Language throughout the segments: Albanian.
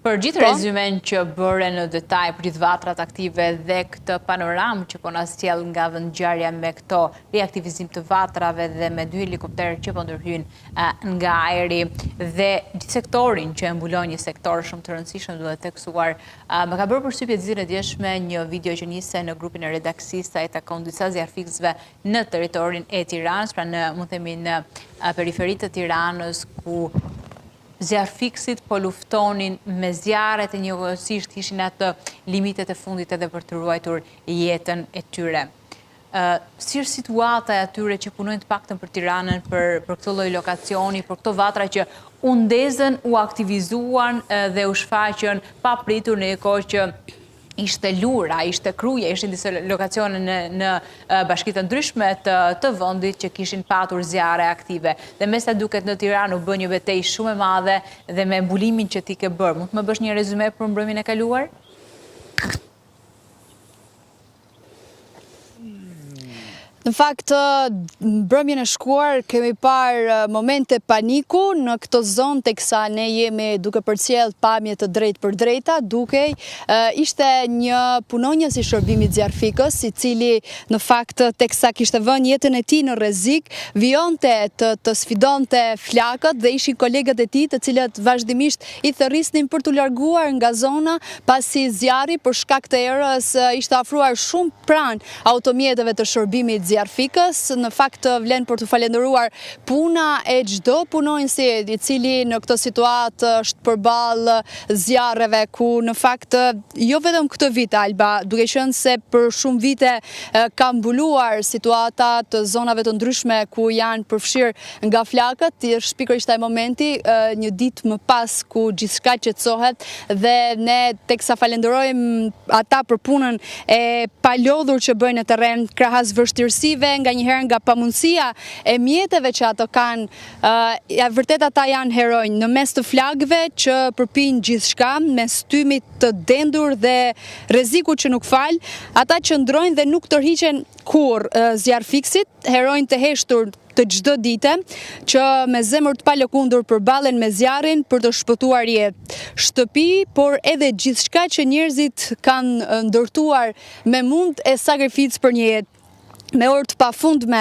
Për gjithë rezumen që bëre në detaj për gjithë vatrat aktive dhe këtë panoram që po na sjell nga vendngjarja me këto reaktivizim të vatrave dhe me 2 helikopterë që po ndërhyjnë nga ajri dhe gjithë sektorin që e mbulon një sektor shumë të rëndësishëm, duhet theksuar. Më ka bërë përshtypje ditën e djeshme një video që niste në grupin e redaksisë, ai takon disa zjarfikësve në territorin e Tiranës, pra në, mund themi, në periferitë të Tiranës, ku zjarfikësit po luftonin me zjarret e njëkohësisht ishin atë limitet e fundit edhe për të ruajtur jetën e tyre. Si është situata e atyre që punojnë të paktën për Tiranën, për këtë lloj lokacioni, për këto vatra që u ndezën, u aktivizuan dhe u shfaqën pa pritur në një kohë që ishte lura, ishte kruja, ishin disa lokacione në bashkitë ndryshme të vendit që kishin patur zjarre aktive. Dhe me sa duket në Tiranë u bë një betejë shumë e madhe dhe me mbulimin që ti ke bërë. Mund të më bësh një rezume për mbrëmjen e kaluar? Në fakt, mbrëmjen e shkuar kemi parë momente paniku në këto zonë, teksa ne jemi duke përcjell pamje të drejtë për drejta, duke ishte një punonjës i shërbimit zjarfikës, i cili në fakt teksa kishte vënë jetën e tij në rrezik, vionte të sfidonte flakët dhe ishin kolegët e tij të cilët vazhdimisht i thërrisnin për t'u larguar nga zona, pasi zjarri për shkak të erës ishte afruar shumë pranë automjeteve të shërbimit zjarfikës. Në fakt vlen për të falenderuar puna e çdo punonjësi i cili në këtë situatë është përballë zjarreve, ku në fakt jo vetëm këtë vit, Alba, duke qenë se për shumë vite ka mbuluar situata të zonave të ndryshme ku janë përfshirë nga flakët, është pikërisht ai momenti një ditë më pas ku gjithçka qetësohet dhe ne teksa falenderojmë ata për punën e palodhur që bëjnë në terren krahas vështirësive, nga njëherë nga pamundësia e mjeteve që ato kanë, vërtet ata janë heronj në mes të flagëve që përpinë gjithçka, mes tymit të dendur dhe rrezikut që nuk fal, ata që ndrojnë dhe nuk tërhiqen kur zjarfikësit, heronj të heshtur të çdo dite, që me zemër të palëkundur përballen me zjarrin për të shpëtuar jetë, shtëpi, por edhe gjithçka që njerëzit kanë ndërtuar me mund e sakrificë për një jetë, me orë të pafundme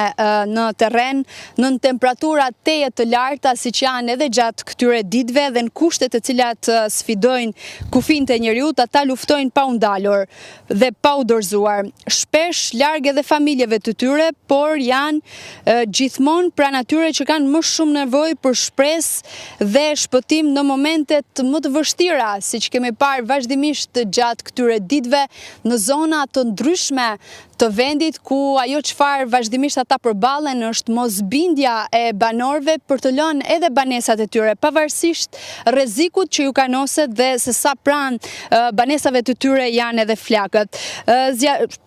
në terren, në temperatura teje të larta siç janë edhe gjatë këtyre ditëve dhe në kushtet të cilat sfidojnë kufijtë e njerëzit, ata luftojnë pa u ndalur dhe pa u dorëzuar. Shpesh larg edhe familjeve të tyre, por janë gjithmonë pranë atyre që kanë më shumë nevojë për shpresë dhe shpëtim në momentet më të vështira, siç kemi parë vazhdimisht gjatë këtyre ditëve në zona të ndryshme të vendit, ku ajo çfarë vazhdimisht ata përballen është mosbindja e banorëve për të lënë edhe banesat e tyre, pavarësisht rrezikut që ju kanoset dhe se sa pranë banesave të tyre janë edhe flakët.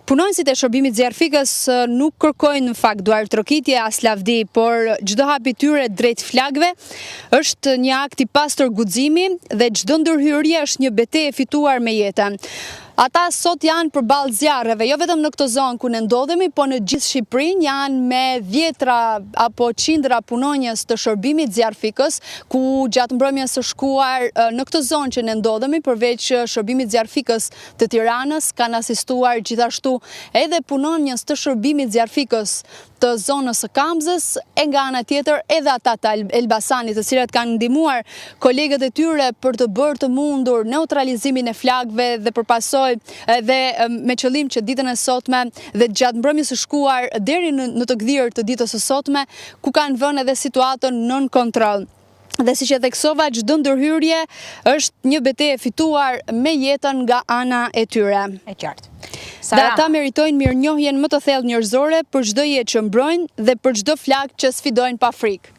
Punonjësit e shërbimit zjarfikës nuk kërkojnë në fakt duar trokitje as lavdi, por çdo hap i tyre drejt flagëve është një akt i pastër guximi dhe çdo ndërhyrje është një betejë e fituar me jetën. Ata sot janë përballë zjarreve, jo vetëm në këtë zonë ku ne ndodhemi, po në gjithë Shqipërinë janë me dhjetra apo qindra punonjës të shërbimit zjarfikës, ku gjatë mbrëmjes së shkuar në këtë zonë që ne ndodhemi, përveç shërbimit zjarfikës të Tiranës, kanë asistuar gjithashtu edhe punonjës të shërbimit zjarfikës të zonës së Kamzës, e nga ana tjetër edhe ata të Elbasanit, të cilët kanë ndihmuar kolegët e tyre për të bërë të mundur neutralizimin e flagëve dhe përpasoj dhe me qëllim që ditën e sotme dhe gjatë mbrëmjes së shkuar deri në të gdhirë të ditës së sotme, ku kanë vënë edhe situatën nën kontroll. Dhe siç e theksova, çdo ndërhyrje është një betejë fituar me jetën nga ana e tyre. E qartë. Dhe ata meritojnë mirënjohjen më të thellë njerëzore për çdo jetë që mbrojnë dhe për çdo flak që sfidojnë pa frikë.